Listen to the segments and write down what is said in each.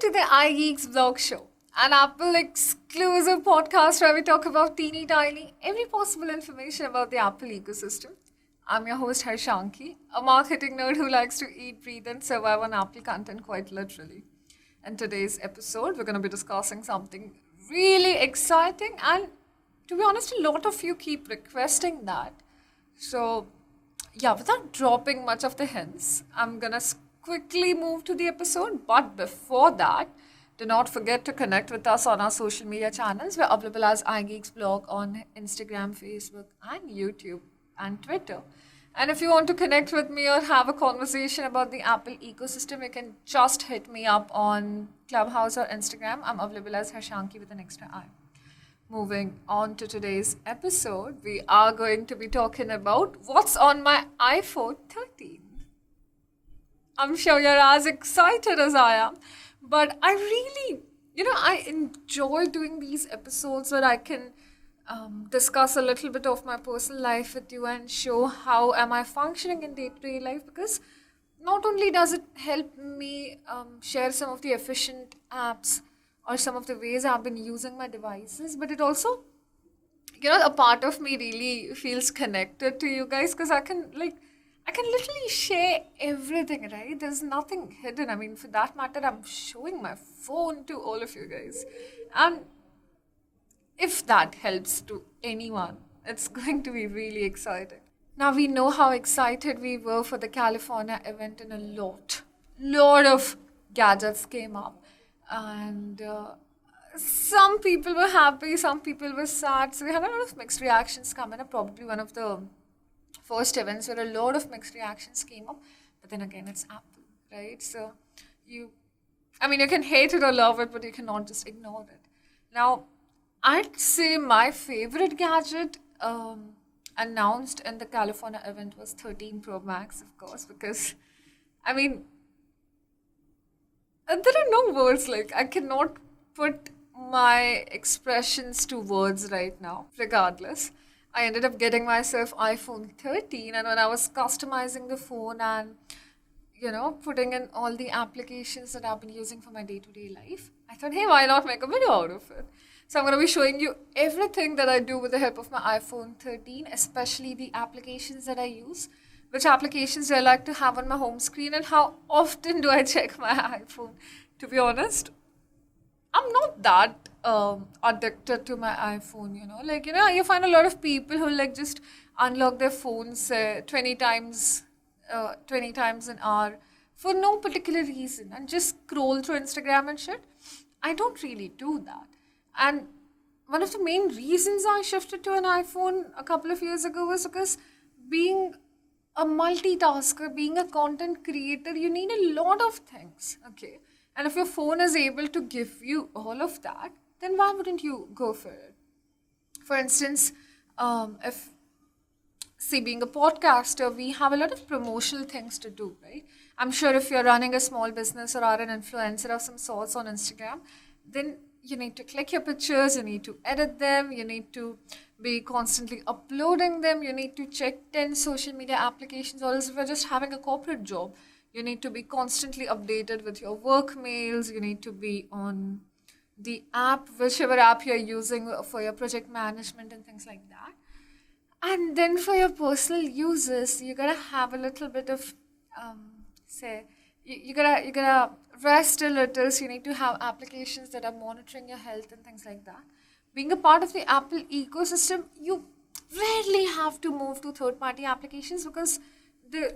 to the iGeeksBlog show, an Apple exclusive podcast where we talk about teeny tiny, every possible information about the Apple ecosystem. I'm your host Harshanki, a marketing nerd who likes to eat, breathe, and survive on Apple content quite literally. In today's episode, we're going to be discussing something really exciting, and to be honest, a lot of you keep requesting that. So, yeah, without dropping much of the hints, I'm gonna quickly move to the episode. But before that, do not forget to connect with us on our social media channels. We're available as iGeeksBlog on Instagram, Facebook, and YouTube and Twitter. And if you want to connect with me or have a conversation about the Apple ecosystem, you can just hit me up on Clubhouse or Instagram. I'm available as Harshanki with an extra I. Moving on to today's episode, we are going to be talking about what's on my iPhone 13. I'm sure you're as excited as I am, but I really, I enjoy doing these episodes where I can discuss a little bit of my personal life with you and show how am I functioning in day-to-day life, because not only does it help me share some of the efficient apps or some of the ways I've been using my devices, but it also, a part of me really feels connected to you guys, because I can literally share everything, right? There's nothing hidden. I mean, for that matter, I'm showing my phone to all of you guys. And if that helps to anyone, it's going to be really exciting. Now, we know how excited we were for the California event, and a lot of gadgets came up. And some people were happy, some people were sad. So we had a lot of mixed reactions coming up. Probably one of the first events where a lot of mixed reactions came up. But then again, it's Apple, right? So you can hate it or love it, but you cannot just ignore it. Now, I'd say my favorite gadget announced in the California event was 13 Pro Max, of course, because, there are no words. I cannot put my expressions to words right now. Regardless, I ended up getting myself iPhone 13, and when I was customizing the phone and, putting in all the applications that I've been using for my day-to-day life, I thought, hey, why not make a video out of it? So I'm going to be showing you everything that I do with the help of my iPhone 13, especially the applications that I use, which applications do I like to have on my home screen, and how often do I check my iPhone. To be honest, I'm not that addicted to my iPhone, you find a lot of people who just unlock their phones 20 times an hour for no particular reason and just scroll through Instagram and shit. I don't really do that. And one of the main reasons I shifted to an iPhone a couple of years ago was because being a multitasker, being a content creator, you need a lot of things, okay? And if your phone is able to give you all of that, then why wouldn't you go for it? For instance, being a podcaster, we have a lot of promotional things to do, right? I'm sure if you're running a small business or are an influencer of some sorts on Instagram, then you need to click your pictures, you need to edit them, you need to be constantly uploading them, you need to check 10 social media applications, or else if you're just having a corporate job, you need to be constantly updated with your work mails, you need to be on the app, whichever app you're using for your project management and things like that. And then for your personal uses, you gotta have a little bit of, you gotta rest a little, so you need to have applications that are monitoring your health and things like that. Being a part of the Apple ecosystem, you rarely have to move to third-party applications, because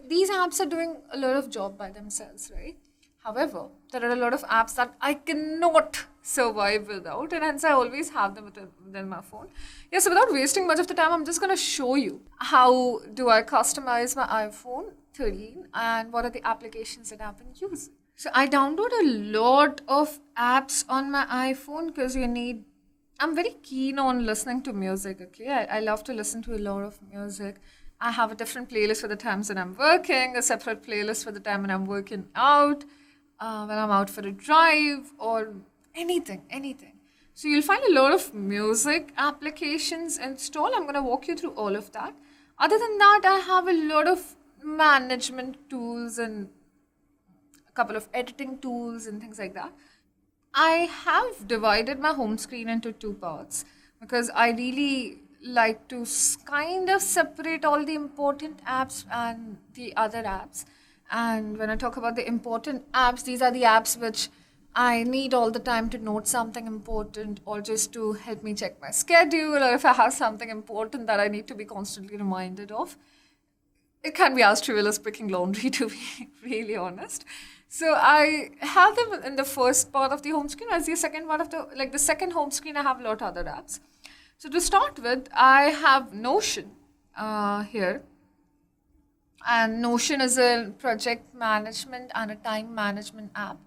these apps are doing a lot of job by themselves, right? However, there are a lot of apps that I cannot survive without, and hence I always have them within my phone. Yeah, so without wasting much of the time, I'm just going to show you how do I customize my iPhone 13 and what are the applications that I've been using. So I download a lot of apps on my iPhone because I'm very keen on listening to music, okay? I love to listen to a lot of music. I have a different playlist for the times when I'm working, a separate playlist for the time when I'm working out, when I'm out for a drive, or anything. So you'll find a lot of music applications installed. I'm going to walk you through all of that. Other than that, I have a lot of management tools and a couple of editing tools and things like that. I have divided my home screen into two parts because I really like to kind of separate all the important apps and the other apps. And when I talk about the important apps, these are the apps which I need all the time to note something important or just to help me check my schedule, or if I have something important that I need to be constantly reminded of. It can be as trivial as picking laundry, to be really honest. So I have them in the first part of the home screen. As the second part of the second home screen, I have a lot of other apps. So to start with, I have Notion here. And Notion is a project management and a time management app.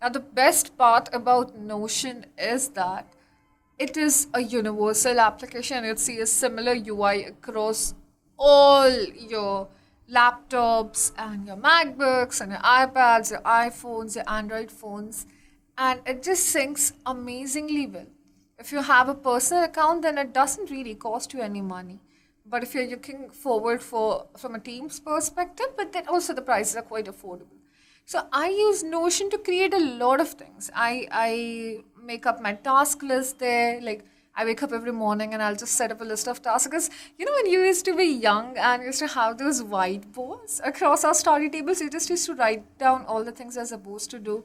Now, the best part about Notion is that it is a universal application. You'll see a similar UI across all your laptops and your MacBooks and your iPads, your iPhones, your Android phones. And it just syncs amazingly well. If you have a personal account, then it doesn't really cost you any money. But if you're looking forward from a team's perspective, but then also the prices are quite affordable. So I use Notion to create a lot of things. I make up my task list there. Like I wake up every morning and I'll just set up a list of tasks. Because when you used to be young and used to have those whiteboards across our study tables, you just used to write down all the things you're supposed to do,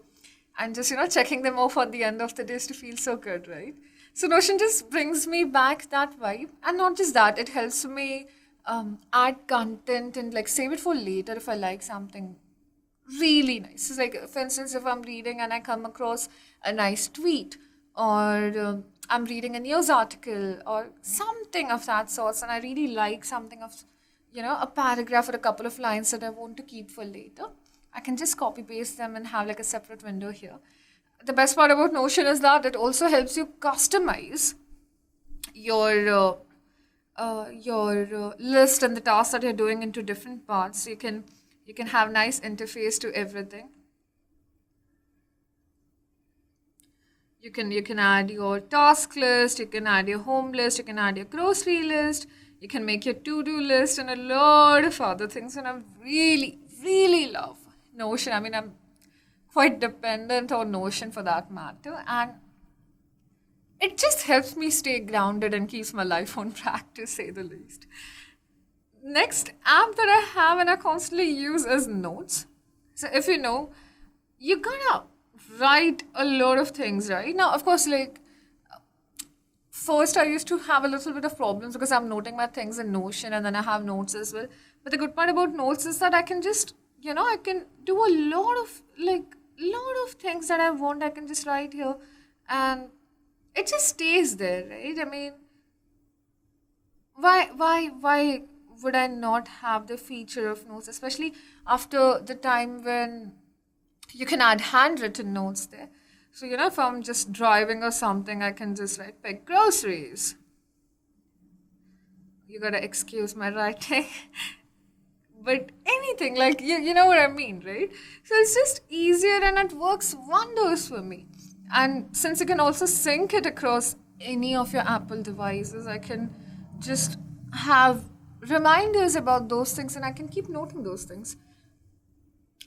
and just checking them off at the end of the day used to feel so good, right? So Notion just brings me back that vibe. And not just that, it helps me add content and like save it for later if I like something really nice. So like, for instance, if I'm reading and I come across a nice tweet, or I'm reading a news article or something of that sort, and I really like something of, a paragraph or a couple of lines that I want to keep for later, I can just copy paste them and have like a separate window here. The best part about Notion is that it also helps you customize your list and the tasks that you're doing into different parts. So you can have nice interface to everything. You can add your task list, you can add your home list, you can add your grocery list, you can make your to-do list and a lot of other things. And I really, really love Notion. I mean, I'm quite dependent on Notion for that matter, and it just helps me stay grounded and keeps my life on track, to say the least. Next app that I have and I constantly use is Notes. So if you gotta write a lot of things, right? Now, of course, like first I used to have a little bit of problems because I'm noting my things in Notion and then I have Notes as well. But the good part about Notes is that I can just, I can do a lot of things that I want. I can just write here and it just stays there, right? I mean, why would I not have the feature of Notes, especially after the time when you can add handwritten notes there. So, if I'm just driving or something, I can just pick groceries. You gotta excuse my writing. But anything, like, you know what I mean, right? So it's just easier and it works wonders for me. And since you can also sync it across any of your Apple devices, I can just have reminders about those things and I can keep noting those things.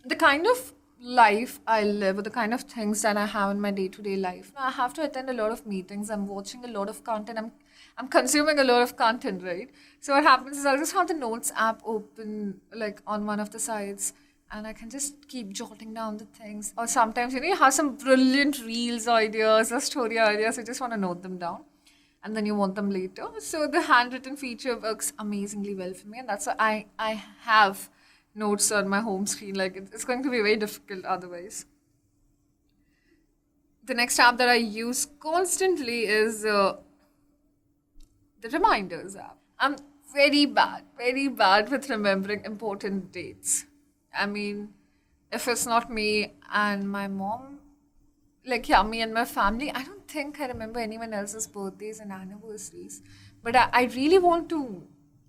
The kind of life I live, or the kind of things that I have in my day-to-day life, I have to attend a lot of meetings, I'm watching a lot of content, I'm consuming a lot of content, right? So what happens is I'll just have the Notes app open like on one of the sides and I can just keep jotting down the things. Or sometimes, you have some brilliant reels ideas or story ideas, you just want to note them down and then you want them later. So the handwritten feature works amazingly well for me, and that's why I have Notes on my home screen. Like, it's going to be very difficult otherwise. The next app that I use constantly is the Reminders app. I'm very bad with remembering important dates. I mean, if it's not me and my mom, me and my family, I don't think I remember anyone else's birthdays and anniversaries. But I really want to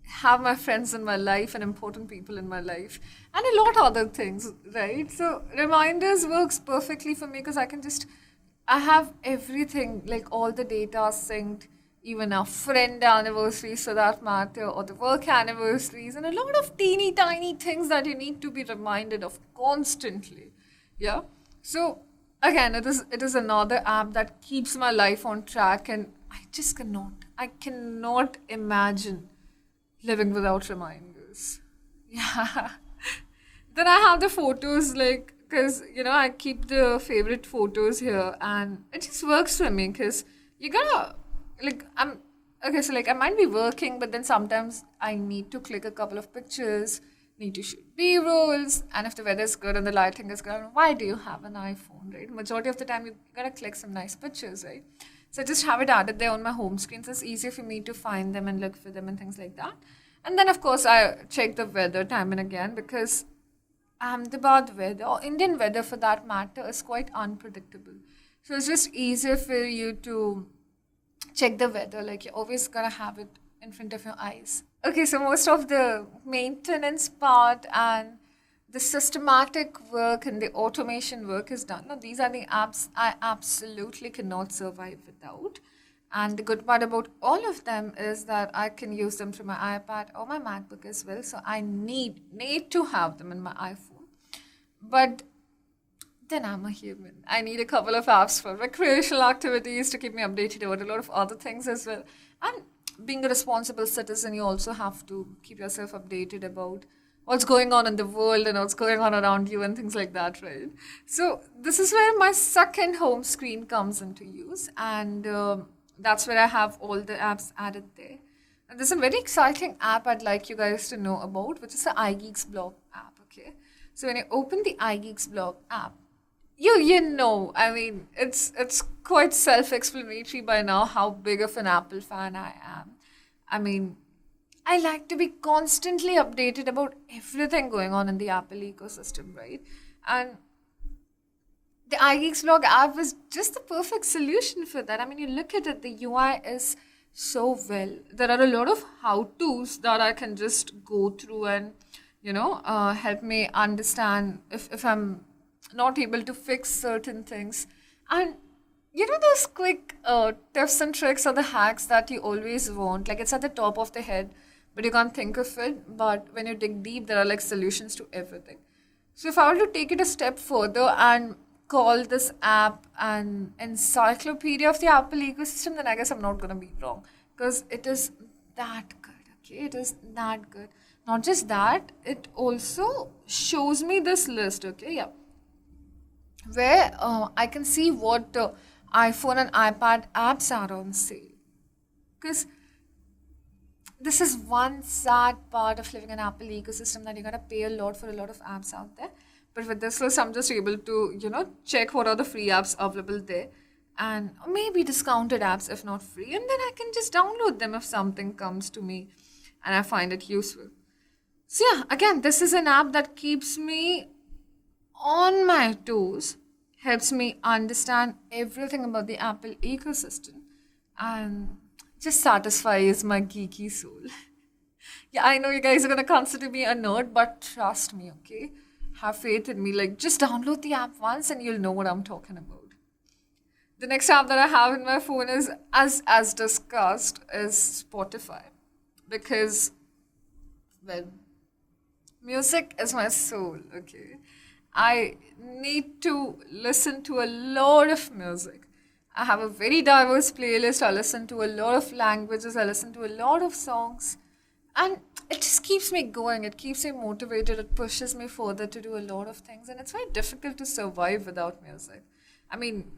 have my friends in my life and important people in my life and a lot of other things, right? So Reminders works perfectly for me because I have everything, like all the data synced, even our friend anniversaries for that matter, or the work anniversaries, and a lot of teeny tiny things that you need to be reminded of constantly. Yeah. So again, it is another app that keeps my life on track, and I cannot imagine living without reminders. Yeah. Then I have the photos, like, because, I keep the favorite photos here, and it just works for me, because you gotta, okay, so, like, I might be working, but then sometimes I need to click a couple of pictures, need to shoot B-rolls, and if the weather's good and the lighting is good, why do you have an iPhone, right? Majority of the time, you gotta click some nice pictures, right? So I just have it added there on my home screen, so it's easier for me to find them and look for them and things like that. And then, of course, I check the weather time and again, because Ahmedabad weather, or Indian weather for that matter, is quite unpredictable. So it's just easier for you to check the weather. Like, you're always gonna have it in front of your eyes. Okay, so most of the maintenance part and the systematic work and the automation work is done. Now, these are the apps I absolutely cannot survive without. And the good part about all of them is that I can use them through my iPad or my MacBook as well. So I need to have them in my iPhone. But then I'm a human. I need a couple of apps for recreational activities to keep me updated about a lot of other things as well. And being a responsible citizen, you also have to keep yourself updated about what's going on in the world and what's going on around you and things like that, right? So this is where my second home screen comes into use, and that's where I have all the apps added there. And there's a very exciting app I'd like you guys to know about, which is the iGeeksBlog app, okay? So when you open the iGeeksBlog app, I mean, it's quite self-explanatory by now how big of an Apple fan I am. I mean, I like to be constantly updated about everything going on in the Apple ecosystem, right? And the iGeeksBlog app is just the perfect solution for that. I mean, you look at it, the UI is so well. There are a lot of how-tos that I can just go through and, help me understand if I'm not able to fix certain things. And, those quick tips and tricks or the hacks that you always want. Like, it's at the top of the head, but you can't think of it. But when you dig deep, there are like solutions to everything. So if I were to take it a step further and call this app an encyclopedia of the Apple ecosystem, then I guess I'm not going to be wrong, because it is that good, okay? It is that good. Not just that, it also shows me this list, okay? Yeah. Where I can see what iPhone and iPad apps are on sale. Because this is one sad part of living in Apple ecosystem, that you gotta pay a lot for a lot of apps out there. But with this list, I'm just able to, check what are the free apps available there, and maybe discounted apps if not free, and then I can just download them if something comes to me and I find it useful. So yeah, again, this is an app that keeps me on my toes, helps me understand everything about the Apple ecosystem, and just satisfies my geeky soul. Yeah, I know you guys are going to consider me a nerd, but trust me, okay? Have faith in me. Like, just download the app once and you'll know what I'm talking about. The next app that I have in my phone is, as discussed, is Spotify. Because, well, music is my soul, okay? I need to listen to a lot of music. I have a very diverse playlist. I listen to a lot of languages. I listen to a lot of songs. And it just keeps me going. It keeps me motivated. It pushes me further to do a lot of things. And it's very difficult to survive without music. I mean,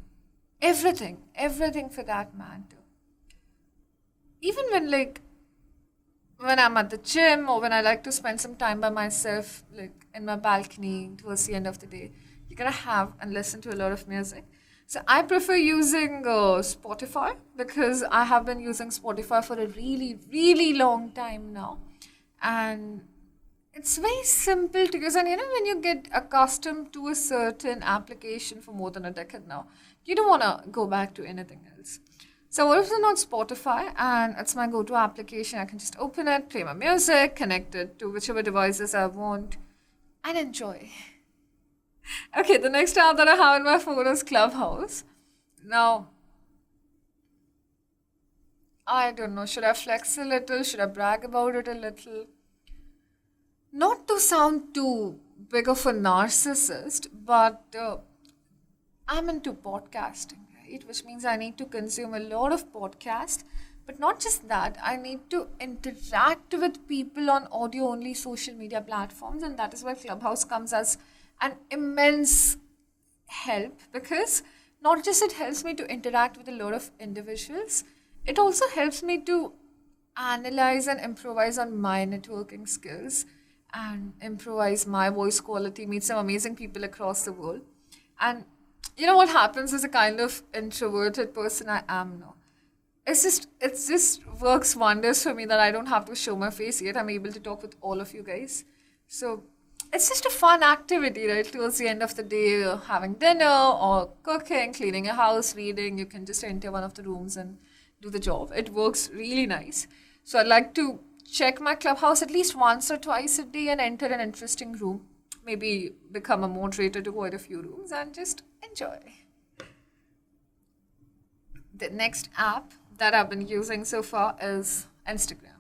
everything for that matter. Even when I'm at the gym, or when I like to spend some time by myself, like in my balcony towards the end of the day, you're going to have and listen to a lot of music. So I prefer using Spotify, because I have been using Spotify for a really, really long time now. And it's very simple to use. And when you get accustomed to a certain application for more than a decade now, you don't want to go back to anything else. So what if it's not Spotify and it's my go-to application? I can just open it, play my music, connect it to whichever devices I want, and enjoy. Okay, the next app that I have in my phone is Clubhouse. Now, I don't know, should I flex a little? Should I brag about it a little? Not to sound too big of a narcissist, but I'm into podcasting, right? Which means I need to consume a lot of podcasts. But not just that, I need to interact with people on audio-only social media platforms, and that is why Clubhouse comes as an immense help, because not just it helps me to interact with a lot of individuals, it also helps me to analyze and improvise on my networking skills and improvise my voice quality, meet some amazing people across the world. And you know what happens as a kind of introverted person I am now? It just works wonders for me that I don't have to show my face yet. I'm able to talk with all of you guys. So it's just a fun activity, right? Towards the end of the day, having dinner or cooking, cleaning a house, reading, you can just enter one of the rooms and do the job. It works really nice. So I'd like to check my Clubhouse at least once or twice a day and enter an interesting room. Maybe become a moderator to quite a few rooms and just enjoy. The next app that I've been using so far is Instagram.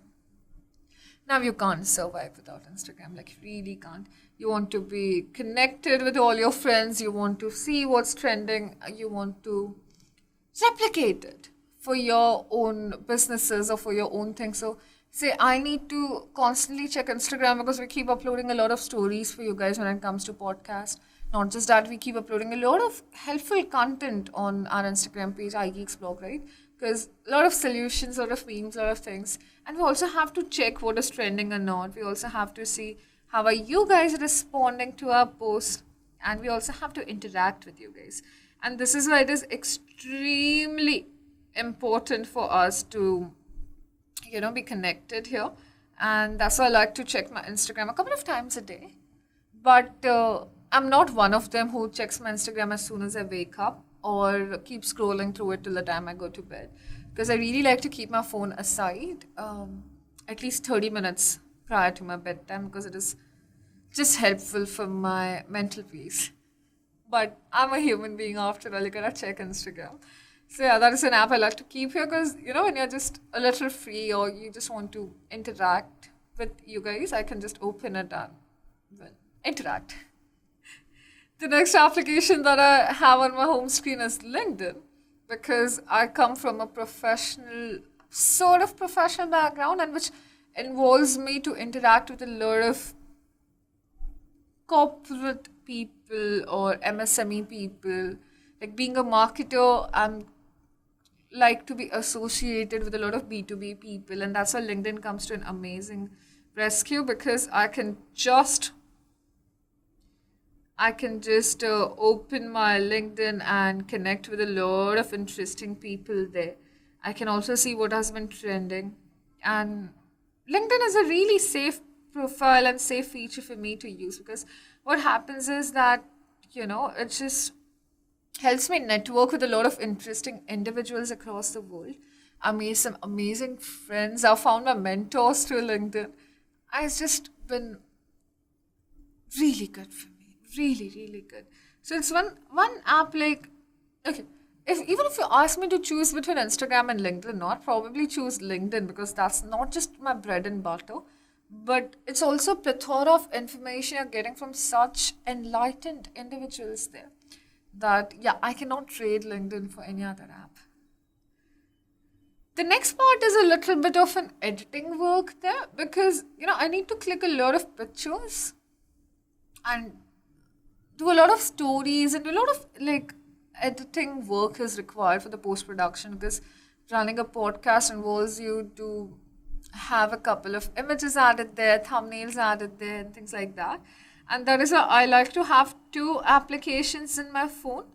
Now you can't survive without Instagram, like really can't. You want to be connected with all your friends, you want to see what's trending, you want to replicate it for your own businesses or for your own thing. So say I need to constantly check Instagram because we keep uploading a lot of stories for you guys when it comes to podcast. Not just that, we keep uploading a lot of helpful content on our Instagram page, iGeeksBlog, right? Because a lot of solutions, a lot of memes, a lot of things. And we also have to check what is trending or not. We also have to see how are you guys responding to our posts. And we also have to interact with you guys. And this is why it is extremely important for us to, be connected here. And that's why I like to check my Instagram a couple of times a day. But I'm not one of them who checks my Instagram as soon as I wake up or keep scrolling through it till the time I go to bed. Because I really like to keep my phone aside at least 30 minutes prior to my bedtime, because it is just helpful for my mental peace. But I'm a human being after all, you gotta check Instagram. So yeah, that is an app I like to keep here because, when you're just a little free or you just want to interact with you guys, I can just open it and, interact. The next application that I have on my home screen is LinkedIn, because I come from a sort of professional background, and which involves me to interact with a lot of corporate people or MSME people. Like being a marketer, I'm like to be associated with a lot of B2B people, and that's why LinkedIn comes to an amazing rescue, because I can just open my LinkedIn and connect with a lot of interesting people there. I can also see what has been trending. And LinkedIn is a really safe profile and safe feature for me to use, because what happens is that, it just helps me network with a lot of interesting individuals across the world. I made some amazing friends. I found my mentors through LinkedIn. It's just been really good for me. Really, really good. So it's one app, like, okay, even if you ask me to choose between Instagram and LinkedIn, I'd probably choose LinkedIn, because that's not just my bread and butter, but it's also a plethora of information you're getting from such enlightened individuals there that, I cannot trade LinkedIn for any other app. The next part is a little bit of an editing work there, because, I need to click a lot of pictures and do a lot of stories, and a lot of editing work is required for the post-production, because running a podcast involves you to have a couple of images added there, thumbnails added there, and things like that. And that is why I like to have two applications in my phone,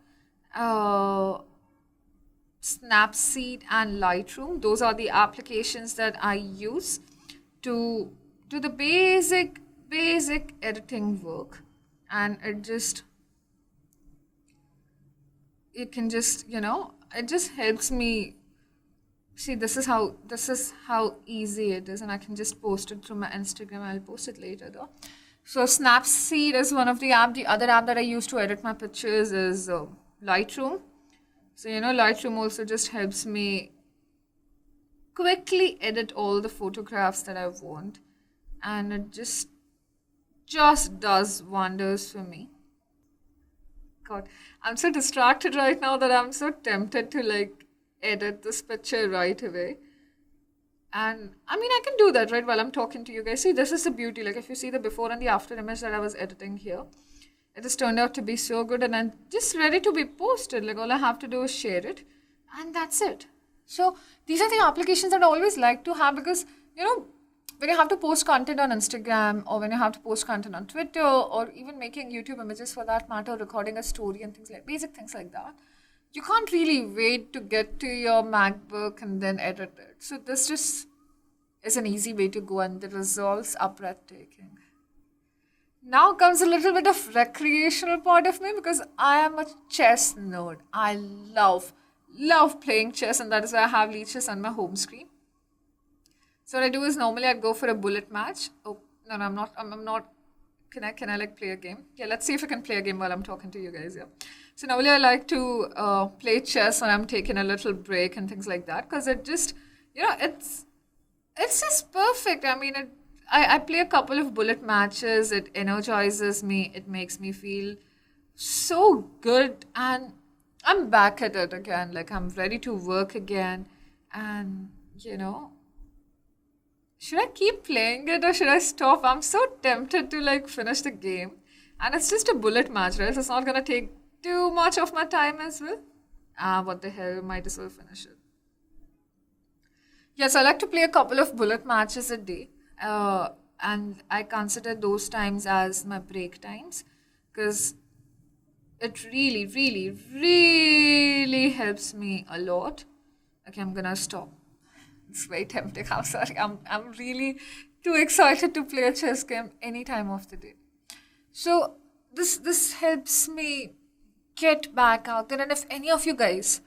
Snapseed and Lightroom. Those are the applications that I use to do the basic editing work. And it just helps me see this is how easy it is, and I can just post it through my Instagram. I'll post it later though. So Snapseed is one of the app. The other app that I use to edit my pictures is Lightroom. So Lightroom also just helps me quickly edit all the photographs that I want, and it just does wonders for me. God, I'm so distracted right now that I'm so tempted to like edit this picture right away. And I mean, I can do that right while I'm talking to you guys. See, this is the beauty. Like, if you see the before and the after image that I was editing here, it has turned out to be so good and I'm just ready to be posted. Like, all I have to do is share it, and that's it. So, these are the applications that I always like to have because, when you have to post content on Instagram or when you have to post content on Twitter or even making YouTube images for that matter, recording a story and things like basic things like that, you can't really wait to get to your MacBook and then edit it. So this just is an easy way to go and the results are breathtaking. Now comes a little bit of recreational part of me because I am a chess nerd. I love playing chess, and that is why I have leeches on my home screen. So what I do is normally I'd go for a bullet match. Oh, no, I'm not. I'm not. Can I like play a game? Yeah, let's see if I can play a game while I'm talking to you guys. Yeah. So normally I like to play chess when I'm taking a little break and things like that because it just, it's just perfect. I mean, I play a couple of bullet matches. It energizes me. It makes me feel so good, and I'm back at it again. Like I'm ready to work again, and should I keep playing it or should I stop? I'm so tempted to like finish the game. And it's just a bullet match, right? So it's not going to take too much of my time as well. What the hell, might as well finish it. Yes, I like to play a couple of bullet matches a day. And I consider those times as my break times. Because it really, really, really helps me a lot. Okay, I'm going to stop. It's very tempting. I'm sorry. I'm really too excited to play a chess game any time of the day. So this helps me get back out there. And if any of you guys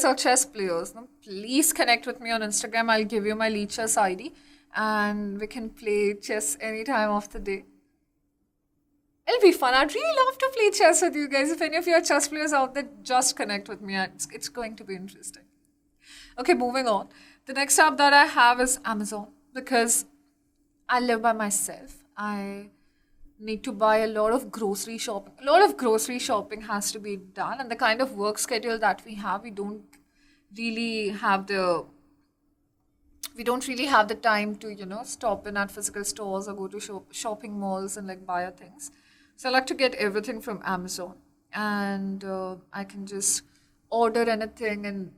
are chess players, please connect with me on Instagram. I'll give you my Leechess ID and we can play chess any time of the day. It'll be fun. I'd really love to play chess with you guys. If any of you are chess players out there, just connect with me. It's going to be interesting. Okay, moving on. The next app that I have is Amazon because I live by myself. I need to buy a lot of grocery shopping. A lot of grocery shopping has to be done, and the kind of work schedule that we have, we don't really have the time to, stop in at physical stores or go to shopping malls and like buy things. So I like to get everything from Amazon, and I can just order anything and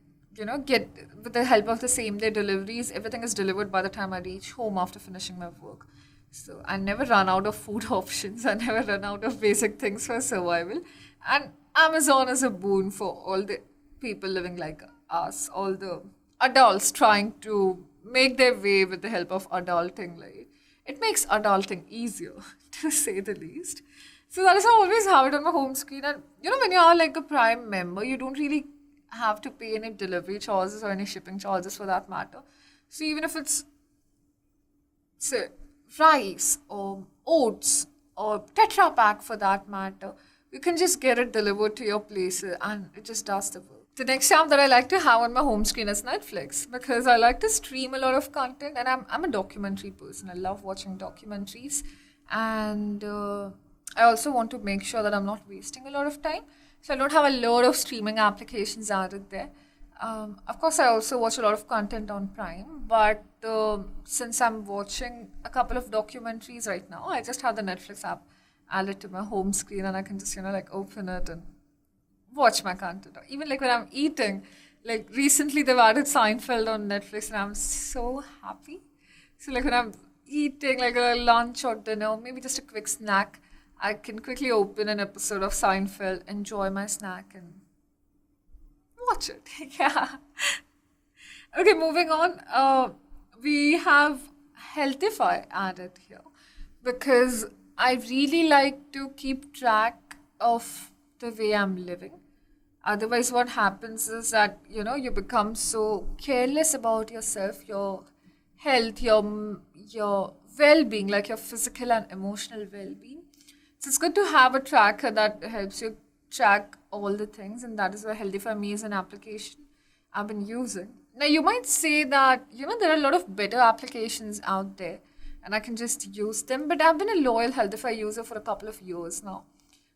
get with the help of the same day deliveries. Everything is delivered by the time I reach home after finishing my work. So I never run out of food options. I never run out of basic things for survival. And Amazon is a boon for all the people living like us, all the adults trying to make their way with the help of adulting. Like, it makes adulting easier, to say the least. So that is how I always have it on my home screen. And when you are like a Prime member, you don't really have to pay any delivery charges or any shipping charges for that matter. So even if it's, say, rice or oats or Tetra Pak for that matter, you can just get it delivered to your place and it just does the work. The next app that I like to have on my home screen is Netflix because I like to stream a lot of content, and I'm a documentary person. I love watching documentaries, and I also want to make sure that I'm not wasting a lot of time. So I don't have a lot of streaming applications added there. Of course, I also watch a lot of content on Prime, but since I'm watching a couple of documentaries right now, I just have the Netflix app added to my home screen, and I can just, open it and watch my content. Or even like when I'm eating, like recently they've added Seinfeld on Netflix, and I'm so happy. So like when I'm eating like a lunch or dinner, maybe just a quick snack, I can quickly open an episode of Seinfeld, enjoy my snack, and watch it. Yeah. Okay, moving on. We have Healthify added here because I really like to keep track of the way I'm living. Otherwise, what happens is that, you become so careless about yourself, your health, your well-being, like your physical and emotional well-being. So it's good to have a tracker that helps you track all the things, and that is why Healthify Me is an application I've been using. Now, you might say that, there are a lot of better applications out there, and I can just use them, but I've been a loyal Healthify user for a couple of years now.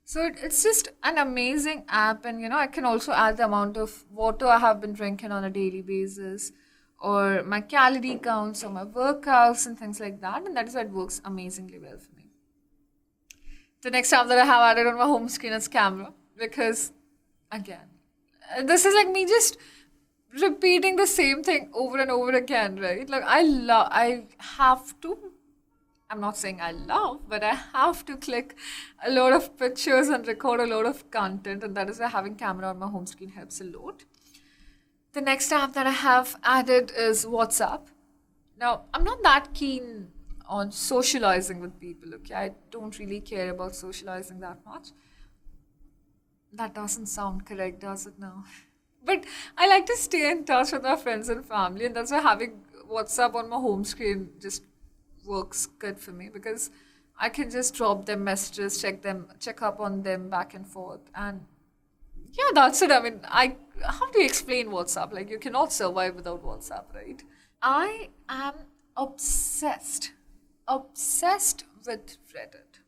So it's just an amazing app, and I can also add the amount of water I have been drinking on a daily basis, or my calorie counts, or my workouts, and things like that, and that is why it works amazingly well for me. The next app that I have added on my home screen is camera, because again, this is like me just repeating the same thing over and over again, right? Like I have to. I'm not saying I love, but I have to click a lot of pictures and record a lot of content, and that is why having camera on my home screen helps a lot. The next app that I have added is WhatsApp. Now, I'm not that keen on socializing with people, okay? I don't really care about socializing that much. That doesn't sound correct, does it now? But I like to stay in touch with my friends and family, and that's why having WhatsApp on my home screen just works good for me, because I can just drop them messages, check up on them back and forth, and yeah, that's it. I mean, how do you explain WhatsApp? Like, you cannot survive without WhatsApp, right? I am obsessed with Reddit.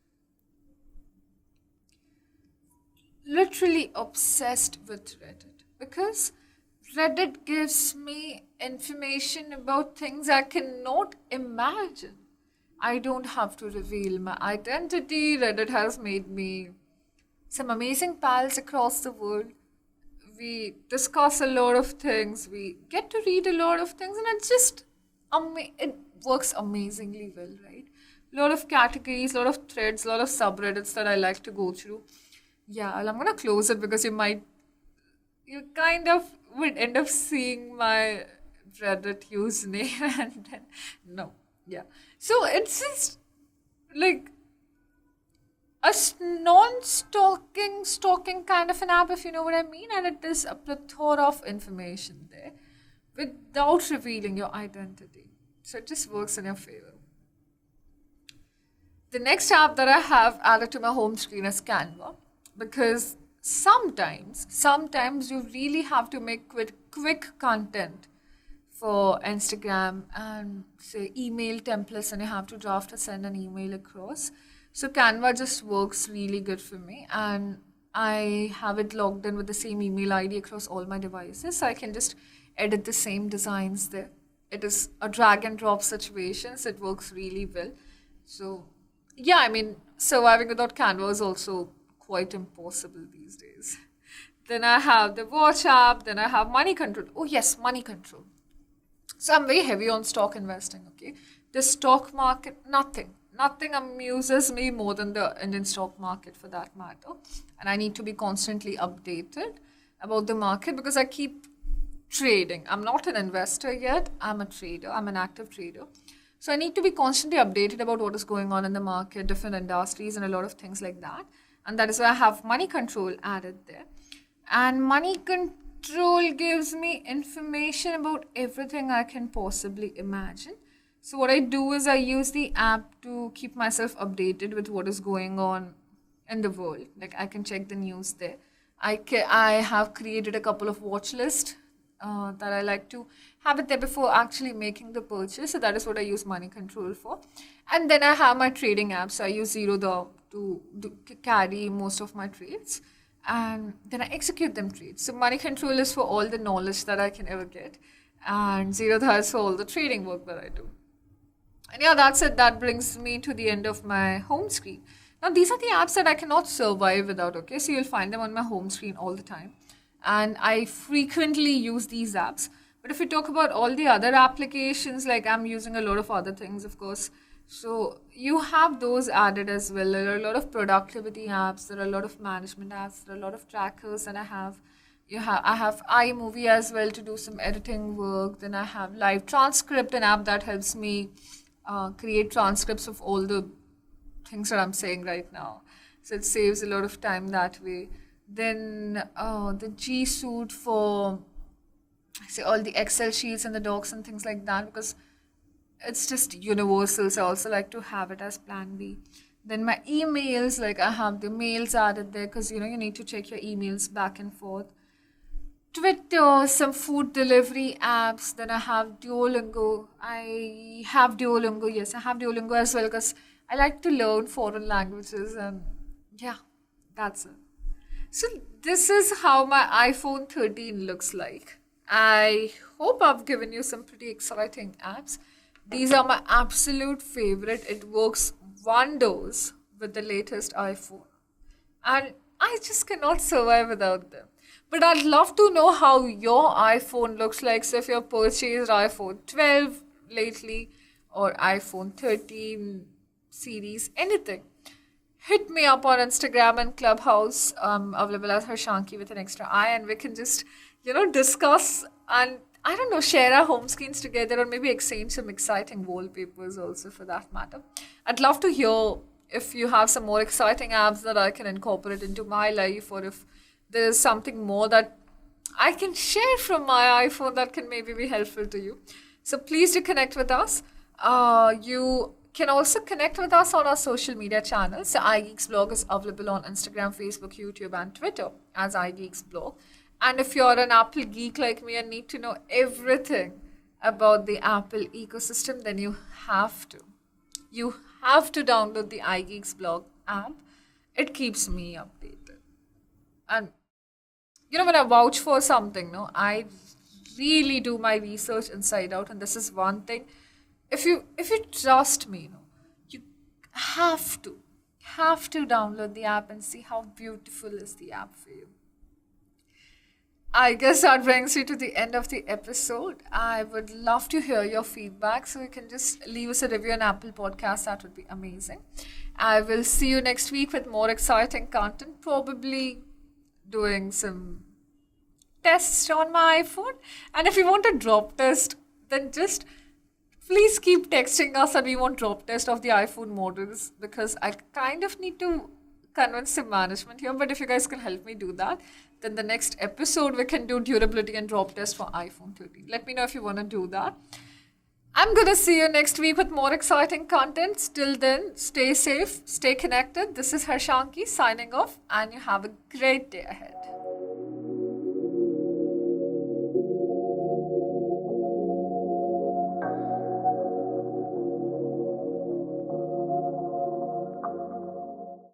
Literally obsessed with Reddit, because Reddit gives me information about things I cannot imagine. I don't have to reveal my identity. Reddit has made me some amazing pals across the world. We discuss a lot of things. We get to read a lot of things, and it's just it works amazingly well, right? A lot of categories, a lot of threads, a lot of subreddits that I like to go through. Yeah, well, I'm gonna close it because you kind of would end up seeing my Reddit username and then no. Yeah. So it's just like a stalking kind of an app, if you know what I mean, and it is a plethora of information there without revealing your identity. So it just works in your favor. The next app that I have added to my home screen is Canva, because sometimes you really have to make quick content for Instagram and say email templates, and you have to draft or send an email across. So Canva just works really good for me, and I have it logged in with the same email ID across all my devices, so I can just edit the same designs there. It is a drag and drop situation, so it works really well. So yeah, I mean, surviving without Canva is also quite impossible these days. Then I have the Watch app, then I have Money Control. Oh yes, Money Control. So I'm very heavy on stock investing, okay? The stock market, nothing amuses me more than the Indian stock market for that matter. And I need to be constantly updated about the market because I keep trading. I'm not an investor yet. I'm a trader. I'm an active trader. So I need to be constantly updated about what is going on in the market, different industries, and a lot of things like that. And that is why I have Money Control added there. And Money Control gives me information about everything I can possibly imagine. So what I do is I use the app to keep myself updated with what is going on in the world. Like I can check the news there. I have created a couple of watch lists that I like to have it there before actually making the purchase. So that is what I use Money Control for. And then I have my trading app. So I use Zerodha to carry most of my trades. And then I execute them trades. So Money Control is for all the knowledge that I can ever get. And Zerodha is for all the trading work that I do. And yeah, that's it. That brings me to the end of my home screen. Now, these are the apps that I cannot survive without, okay? So you'll find them on my home screen all the time. And I frequently use these apps. But if we talk about all the other applications, like I'm using a lot of other things, of course. So you have those added as well. There are a lot of productivity apps. There are a lot of management apps. There are a lot of trackers that I have. I have iMovie as well to do some editing work. Then I have Live Transcript, an app that helps me create transcripts of all the things that I'm saying right now. So it saves a lot of time that way. Then the G Suite for say all the Excel sheets and the docs and things like that, because it's just universal. So I also like to have it as plan B. Then my emails, like I have the mails added there because you need to check your emails back and forth. Twitter, some food delivery apps. Then I have Duolingo. Yes, I have Duolingo as well because I like to learn foreign languages. And yeah, That's it. So this is how my iPhone 13 looks like. I hope I've given you some pretty exciting apps. These are my absolute favorite. It works wonders with the latest iPhone. And I just cannot survive without them. But I'd love to know how your iPhone looks like. So if you've purchased iPhone 12 lately or iPhone 13 series, anything, hit me up on Instagram and Clubhouse, available as Harshanki with an extra I, and we can just, discuss and, I don't know, share our home screens together or maybe exchange some exciting wallpapers also for that matter. I'd love to hear if you have some more exciting apps that I can incorporate into my life, or if there's something more that I can share from my iPhone that can maybe be helpful to you. So please do connect with us. You can also connect with us on our social media channels. So iGeeksBlog is available on Instagram, Facebook, YouTube, and Twitter as iGeeksBlog. And if you're an Apple geek like me and need to know everything about the Apple ecosystem, then you have to. You have to download the iGeeksBlog app. It keeps me updated. And when I vouch for something, I really do my research inside out. And this is one thing. If you trust me, you have to download the app and see how beautiful is the app for you. I guess that brings you to the end of the episode. I would love to hear your feedback, so you can just leave us a review on Apple Podcasts. That would be amazing. I will see you next week with more exciting content, probably doing some tests on my iPhone. And if you want a drop test, then just please keep texting us and we want drop test of the iPhone models, because I kind of need to convince the management here. But if you guys can help me do that, then the next episode we can do durability and drop test for iPhone 13. Let me know if you want to do that. I'm going to see you next week with more exciting content. Till then, stay safe, stay connected. This is Harshanki signing off, and you have a great day ahead.